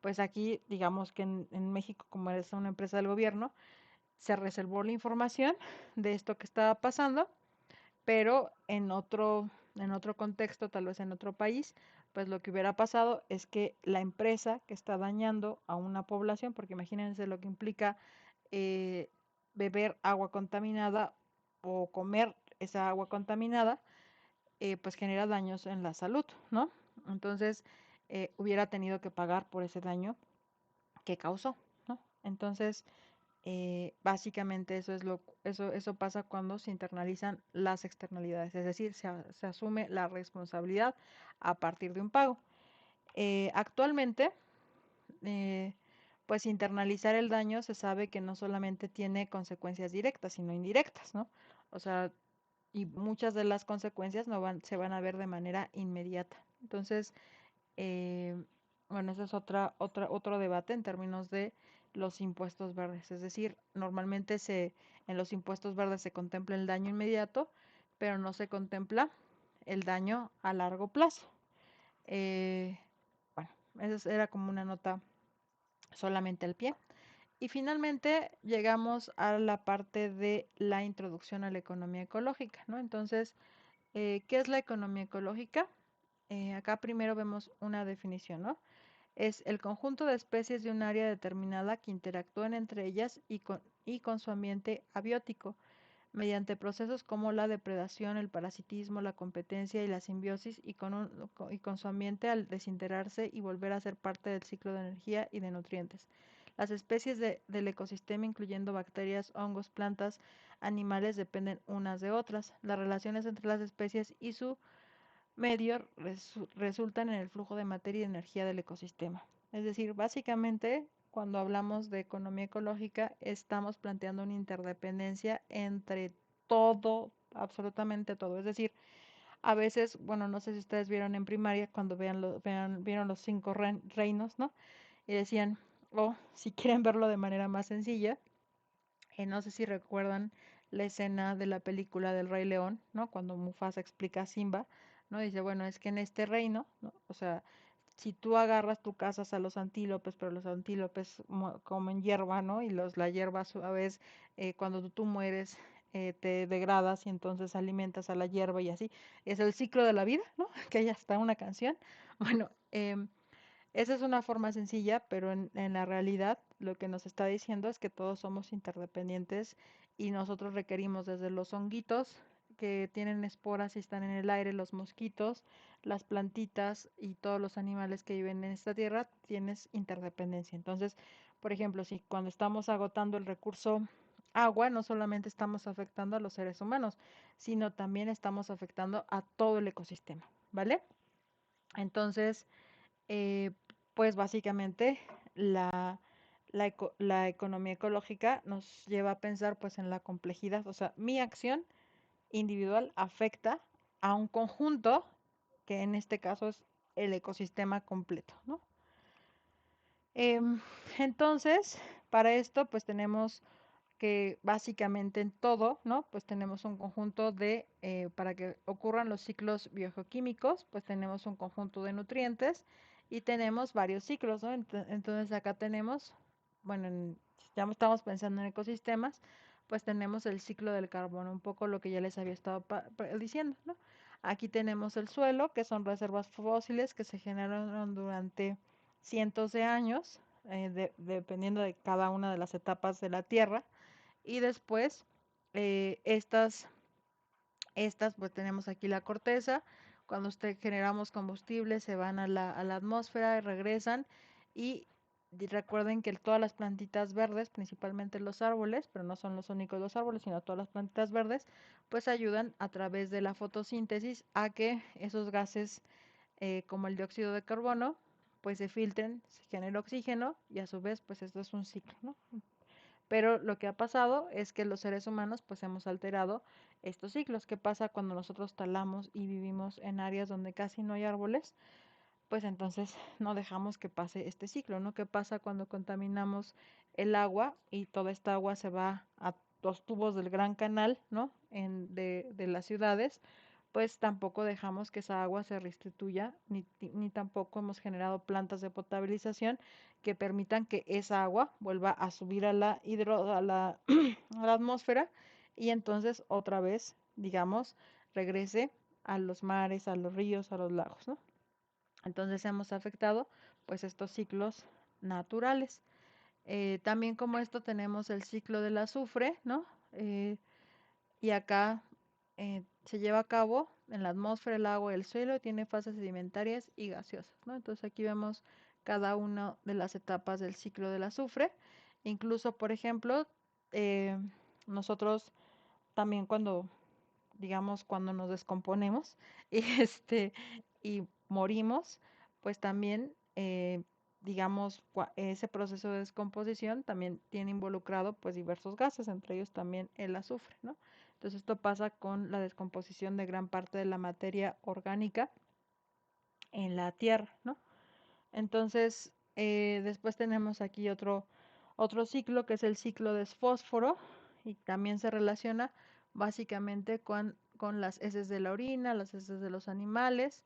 pues aquí, digamos que en México, como es una empresa del gobierno, se reservó la información de esto que estaba pasando, pero en otro contexto, tal vez en otro país, pues lo que hubiera pasado es que la empresa que está dañando a una población, porque imagínense lo que implica eh, beber agua contaminada o comer esa agua contaminada, pues genera daños en la salud, ¿no? Entonces, hubiera tenido que pagar por ese daño que causó, ¿no? Entonces, básicamente eso pasa cuando se internalizan las externalidades, es decir, se asume la responsabilidad a partir de un pago. Actualmente, eh, pues internalizar el daño se sabe que no solamente tiene consecuencias directas, sino indirectas, ¿no? O sea, y muchas de las consecuencias no se van a ver de manera inmediata. Entonces, eh, bueno, ese es otro debate en términos de los impuestos verdes. Es decir, normalmente en los impuestos verdes se contempla el daño inmediato, pero no se contempla el daño a largo plazo. Eh, bueno, esa era como una nota solamente al pie. Y finalmente llegamos a la parte de la introducción a la economía ecológica, ¿no? Entonces, ¿qué es la economía ecológica? Acá primero vemos una definición, ¿no? Es el conjunto de especies de un área determinada que interactúan entre ellas y con su ambiente abiótico, mediante procesos como la depredación, el parasitismo, la competencia y la simbiosis, y con su ambiente al desintegrarse y volver a ser parte del ciclo de energía y de nutrientes. Las especies del ecosistema, incluyendo bacterias, hongos, plantas, animales, dependen unas de otras. Las relaciones entre las especies y su medio resultan en el flujo de materia y energía del ecosistema. Es decir, básicamente, cuando hablamos de economía ecológica, estamos planteando una interdependencia entre todo, absolutamente todo. Es decir, a veces, bueno, no sé si ustedes vieron en primaria cuando vieron los cinco reinos, ¿no? Y decían, o si quieren verlo de manera más sencilla, no sé si recuerdan la escena de la película del Rey León, ¿no? Cuando Mufasa explica a Simba, ¿no? Dice, bueno, es que en este reino, ¿no? O sea, si tú agarras, tú cazas a los antílopes, pero los antílopes comen hierba, ¿no? Y la hierba a su vez, cuando tú mueres, te degradas y entonces alimentas a la hierba y así. Es el ciclo de la vida, ¿no? Que hay hasta una canción. Bueno, esa es una forma sencilla, pero en la realidad lo que nos está diciendo es que todos somos interdependientes y nosotros requerimos desde los honguitos que tienen esporas y están en el aire, los mosquitos, las plantitas y todos los animales que viven en esta tierra, tienes interdependencia. Entonces, por ejemplo, si cuando estamos agotando el recurso agua, no solamente estamos afectando a los seres humanos, sino también estamos afectando a todo el ecosistema, ¿vale? Entonces, eh, pues básicamente la economía ecológica nos lleva a pensar pues en la complejidad, o sea, mi acción individual afecta a un conjunto que en este caso es el ecosistema completo, ¿no? Em, entonces, para esto pues tenemos que básicamente en todo, ¿no? Pues tenemos un conjunto para que ocurran los ciclos biogeoquímicos, pues tenemos un conjunto de nutrientes y tenemos varios ciclos, ¿no? Entonces acá tenemos, bueno, si ya estamos pensando en ecosistemas, pues tenemos el ciclo del carbono, un poco lo que ya les había estado diciendo, ¿no? Aquí tenemos el suelo, que son reservas fósiles que se generaron durante cientos de años, dependiendo de cada una de las etapas de la Tierra. Y después, eh, estas, pues tenemos aquí la corteza. Cuando generamos combustible, se van a la atmósfera y regresan. Y recuerden que todas las plantitas verdes, principalmente los árboles, pero no son los únicos los árboles, sino todas las plantitas verdes, pues ayudan a través de la fotosíntesis a que esos gases, como el dióxido de carbono, pues se filtren, se genera oxígeno y a su vez, pues esto es un ciclo, ¿no? Pero lo que ha pasado es que los seres humanos pues hemos alterado estos ciclos. ¿Qué pasa cuando nosotros talamos y vivimos en áreas donde casi no hay árboles? Pues entonces no dejamos que pase este ciclo, ¿no? ¿Qué pasa cuando contaminamos el agua y toda esta agua se va a los tubos del Gran Canal, ¿no? De las ciudades, pues tampoco dejamos que esa agua se restituya, ni tampoco hemos generado plantas de potabilización que permitan que esa agua vuelva a subir a la atmósfera y entonces otra vez, digamos, regrese a los mares, a los ríos, a los lagos, ¿no? Entonces hemos afectado pues estos ciclos naturales. También como esto tenemos el ciclo del azufre, ¿no? Y acá se lleva a cabo en la atmósfera, el agua y el suelo, tiene fases sedimentarias y gaseosas, ¿no? Entonces aquí vemos cada una de las etapas del ciclo del azufre. Incluso, por ejemplo, eh, nosotros también cuando nos descomponemos y y morimos, pues también, digamos, ese proceso de descomposición también tiene involucrado pues diversos gases, entre ellos también el azufre, ¿no? Entonces esto pasa con la descomposición de gran parte de la materia orgánica en la Tierra, ¿no? Entonces, después tenemos aquí otro ciclo que es el ciclo de fósforo y también se relaciona básicamente con las heces de la orina, las heces de los animales.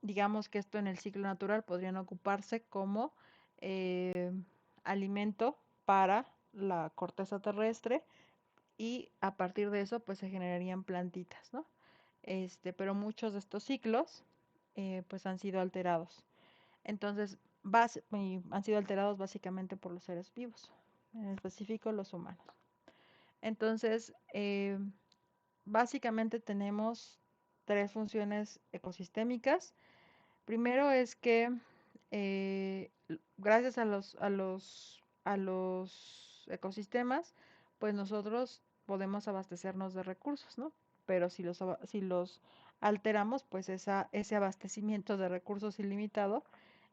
Digamos que esto en el ciclo natural podrían ocuparse como alimento para la corteza terrestre y a partir de eso pues se generarían plantitas, ¿no? Pero muchos de estos ciclos pues han sido alterados. Entonces, han sido alterados básicamente por los seres vivos, en específico los humanos. Entonces, básicamente tenemos tres funciones ecosistémicas. Primero es que gracias a los ecosistemas, pues nosotros podemos abastecernos de recursos, ¿no? Pero si los alteramos, pues ese abastecimiento de recursos ilimitado,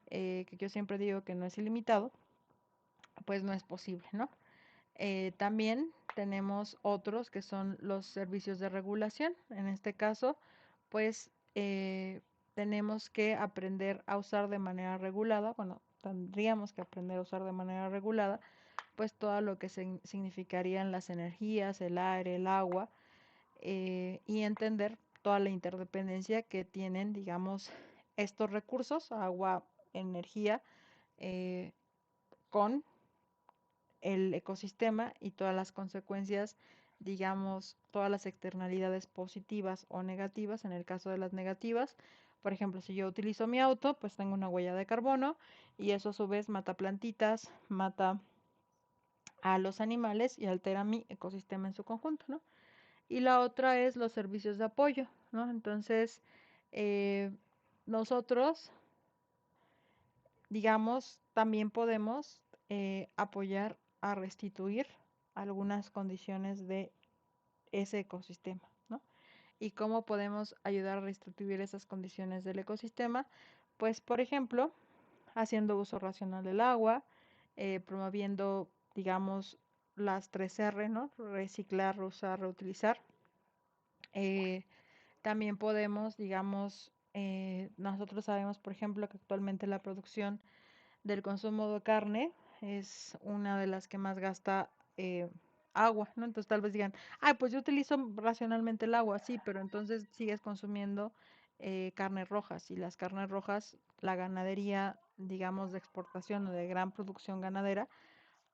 que yo siempre digo que no es ilimitado, pues no es posible, ¿no? También tenemos otros que son los servicios de regulación. En este caso, pues tenemos que aprender a usar de manera regulada, bueno, tendríamos que aprender a usar de manera regulada, pues todo lo que significarían las energías, el aire, el agua, y entender toda la interdependencia que tienen, digamos, estos recursos, agua, energía, eh, con el ecosistema y todas las consecuencias, digamos, todas las externalidades positivas o negativas. En el caso de las negativas, por ejemplo, si yo utilizo mi auto, pues tengo una huella de carbono y eso a su vez mata plantitas, mata a los animales y altera mi ecosistema en su conjunto, ¿no? Y la otra es los servicios de apoyo, ¿no? Entonces, eh, nosotros, digamos, también podemos apoyar a restituir algunas condiciones de ese ecosistema, ¿no? ¿Y cómo podemos ayudar a restituir esas condiciones del ecosistema? Pues, por ejemplo, haciendo uso racional del agua, promoviendo, digamos, las 3R, ¿no? Reciclar, reusar, reutilizar. Eh, También podemos, digamos, nosotros sabemos, por ejemplo, que actualmente la producción del consumo de carne es una de las que más gasta agua, ¿no? Entonces tal vez digan, ay, pues yo utilizo racionalmente el agua, sí, pero entonces sigues consumiendo carnes rojas y las carnes rojas, la ganadería, digamos, de exportación o de gran producción ganadera,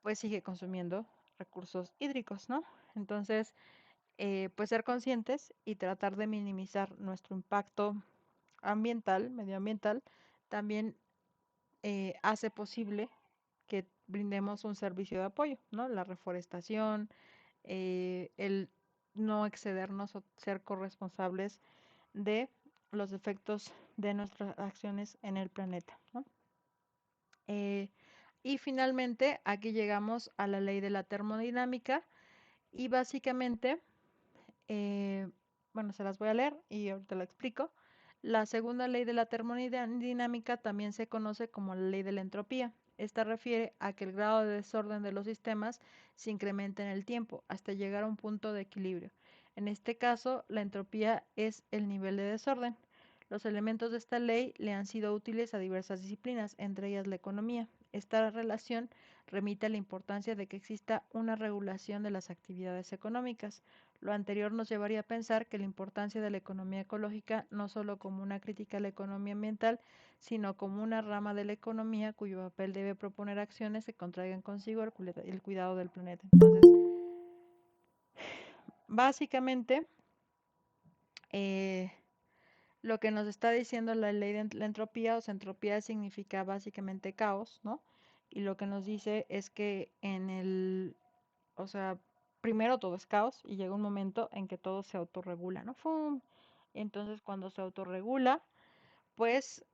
pues sigue consumiendo recursos hídricos, ¿no? Entonces, pues ser conscientes y tratar de minimizar nuestro impacto ambiental, medioambiental, también hace posible que brindemos un servicio de apoyo, ¿no? La reforestación, el no excedernos o ser corresponsables de los efectos de nuestras acciones en el planeta, ¿no? Eh, y finalmente, aquí llegamos a la ley de la termodinámica y básicamente, eh, bueno, se las voy a leer y ahorita la explico. La segunda ley de la termodinámica también se conoce como la ley de la entropía. Esta refiere a que el grado de desorden de los sistemas se incrementa en el tiempo hasta llegar a un punto de equilibrio. En este caso, la entropía es el nivel de desorden. Los elementos de esta ley le han sido útiles a diversas disciplinas, entre ellas la economía. Esta relación remite a la importancia de que exista una regulación de las actividades económicas. Lo anterior nos llevaría a pensar que la importancia de la economía ecológica no solo como una crítica a la economía ambiental, sino como una rama de la economía cuyo papel debe proponer acciones que contraigan consigo el cuidado del planeta. Entonces, básicamente, eh, lo que nos está diciendo la ley de la entropía, o sea, entropía significa básicamente caos, ¿no? Y lo que nos dice es que o sea, primero todo es caos y llega un momento en que todo se autorregula, ¿no? ¡Fum! Entonces, cuando se autorregula, pues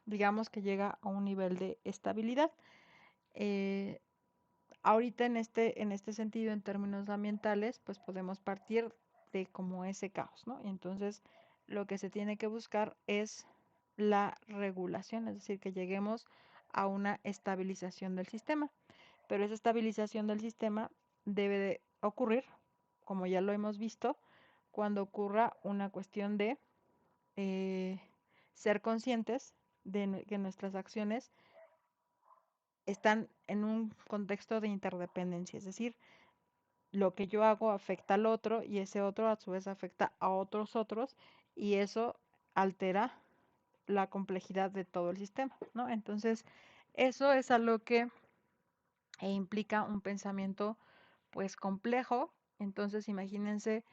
digamos que llega a un nivel de estabilidad. Eh, Ahorita en este sentido, en términos ambientales, pues podemos partir de como ese caos, ¿no? Y entonces lo que se tiene que buscar es la regulación, es decir, que lleguemos a una estabilización del sistema. Pero esa estabilización del sistema debe de ocurrir, como ya lo hemos visto, cuando ocurra una cuestión de eh, ser conscientes de que nuestras acciones están en un contexto de interdependencia, es decir, lo que yo hago afecta al otro y ese otro a su vez afecta a otros y eso altera la complejidad de todo el sistema, ¿no? Entonces, eso es algo que implica un pensamiento pues complejo. Entonces, imagínense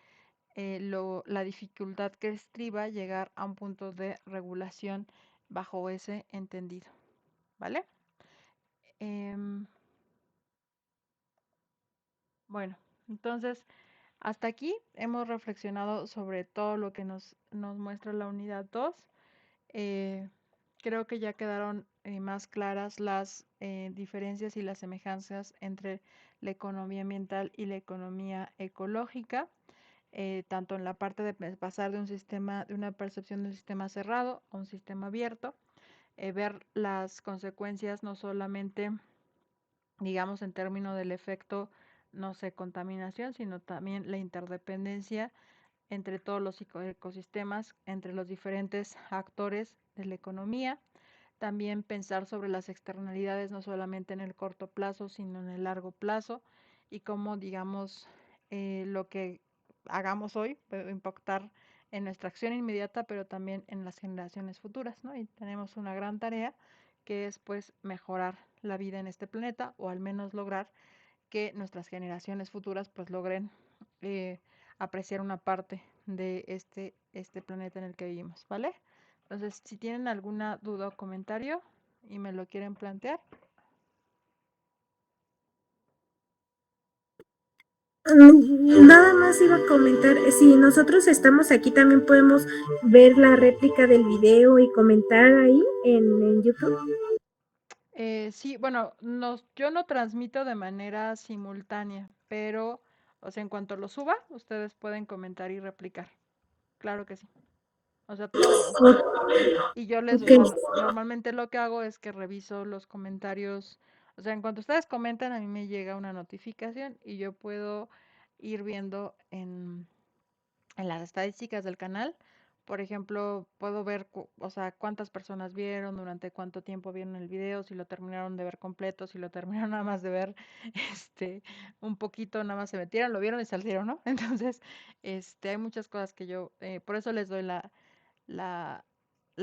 la dificultad que estriba llegar a un punto de regulación bajo ese entendido, ¿vale? Em, bueno, entonces hasta aquí hemos reflexionado sobre todo lo que nos muestra la unidad 2. Eh, Creo que ya quedaron más claras las diferencias y las semejanzas entre la economía ambiental y la economía ecológica, tanto en la parte de pasar de un sistema, de una percepción de un sistema cerrado a un sistema abierto, ver las consecuencias no solamente, digamos, en términos del efecto, no sé, contaminación, sino también la interdependencia entre todos los ecosistemas, entre los diferentes actores de la economía. También pensar sobre las externalidades, no solamente en el corto plazo, sino en el largo plazo, y cómo, digamos, lo que hagamos hoy puede impactar en nuestra acción inmediata, pero también en las generaciones futuras, ¿no? Y tenemos una gran tarea que es, pues, mejorar la vida en este planeta, o al menos lograr que nuestras generaciones futuras pues logren eh, apreciar una parte de este planeta en el que vivimos, ¿vale? Entonces, si tienen alguna duda o comentario y me lo quieren plantear. Nada más iba a comentar, si nosotros estamos aquí también podemos ver la réplica del video y comentar ahí en YouTube. Sí, bueno, yo no transmito de manera simultánea, pero, o sea, en cuanto lo suba, ustedes pueden comentar y replicar. Claro que sí. O sea, todo, o sea, y yo les, Ok. bueno, normalmente lo que hago es que reviso los comentarios, o sea, en cuanto ustedes comentan, a mí me llega una notificación y yo puedo ir viendo en las estadísticas del canal. Por ejemplo, puedo ver, o sea, cuántas personas vieron, durante cuánto tiempo vieron el video, si lo terminaron de ver completo, si lo terminaron nada más de ver, un poquito, nada más se metieron, lo vieron y salieron, ¿no? Entonces, hay muchas cosas que yo, por eso les doy la, la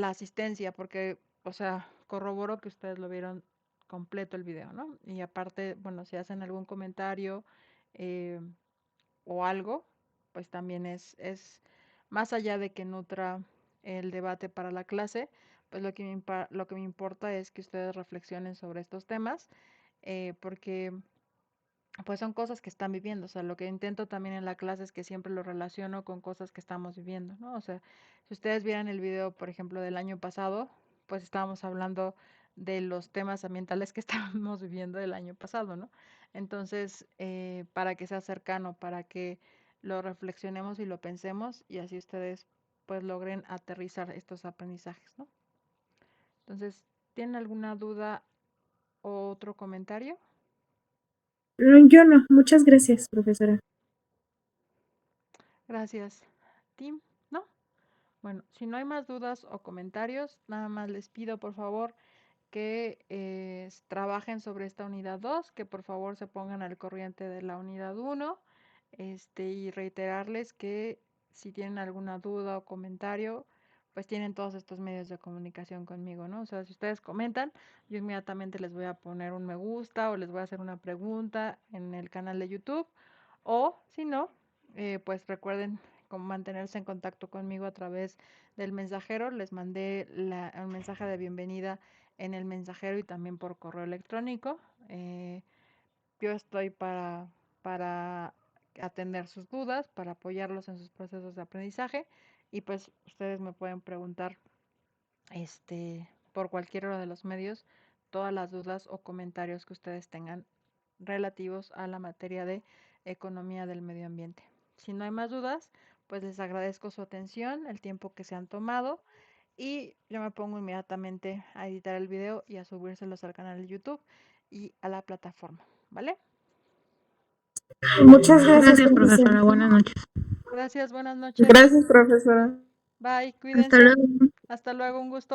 asistencia, porque, o sea, corroboro que ustedes lo vieron completo el video, ¿no? Y aparte, bueno, si hacen algún comentario eh, o algo, pues también es más allá de que nutra el debate para la clase, pues lo que me importa es que ustedes reflexionen sobre estos temas, porque pues son cosas que están viviendo, o sea, lo que intento también en la clase es que siempre lo relaciono con cosas que estamos viviendo, ¿no? O sea, si ustedes vieran el video, por ejemplo, del año pasado, pues estábamos hablando de los temas ambientales que estábamos viviendo el año pasado, ¿no? Entonces, para que sea cercano, para que lo reflexionemos y lo pensemos y así ustedes pues logren aterrizar estos aprendizajes, ¿no? Entonces, ¿tienen alguna duda o otro comentario? Yo no, muchas gracias, profesora. Gracias. Tim, ¿no? Bueno, si no hay más dudas o comentarios, nada más les pido por favor que trabajen sobre esta unidad 2, que por favor se pongan al corriente de la unidad 1, y reiterarles que si tienen alguna duda o comentario, pues tienen todos estos medios de comunicación conmigo, ¿no? O sea, si ustedes comentan, yo inmediatamente les voy a poner un me gusta o les voy a hacer una pregunta en el canal de YouTube, o si no, pues recuerden mantenerse en contacto conmigo a través del mensajero. Les mandé un mensaje de bienvenida en el mensajero y también por correo electrónico. Yo estoy para atender sus dudas, para apoyarlos en sus procesos de aprendizaje y pues ustedes me pueden preguntar por cualquiera de los medios todas las dudas o comentarios que ustedes tengan relativos a la materia de economía del medio ambiente. Si no hay más dudas, pues les agradezco su atención, el tiempo que se han tomado y yo me pongo inmediatamente a editar el video y a subírselos al canal de YouTube y a la plataforma, ¿vale? Muchas gracias, Gracias, profesora. profesora. Buenas noches. Gracias, buenas noches. Gracias, profesora. Bye, Hasta cuídense. luego. Hasta luego, un gusto.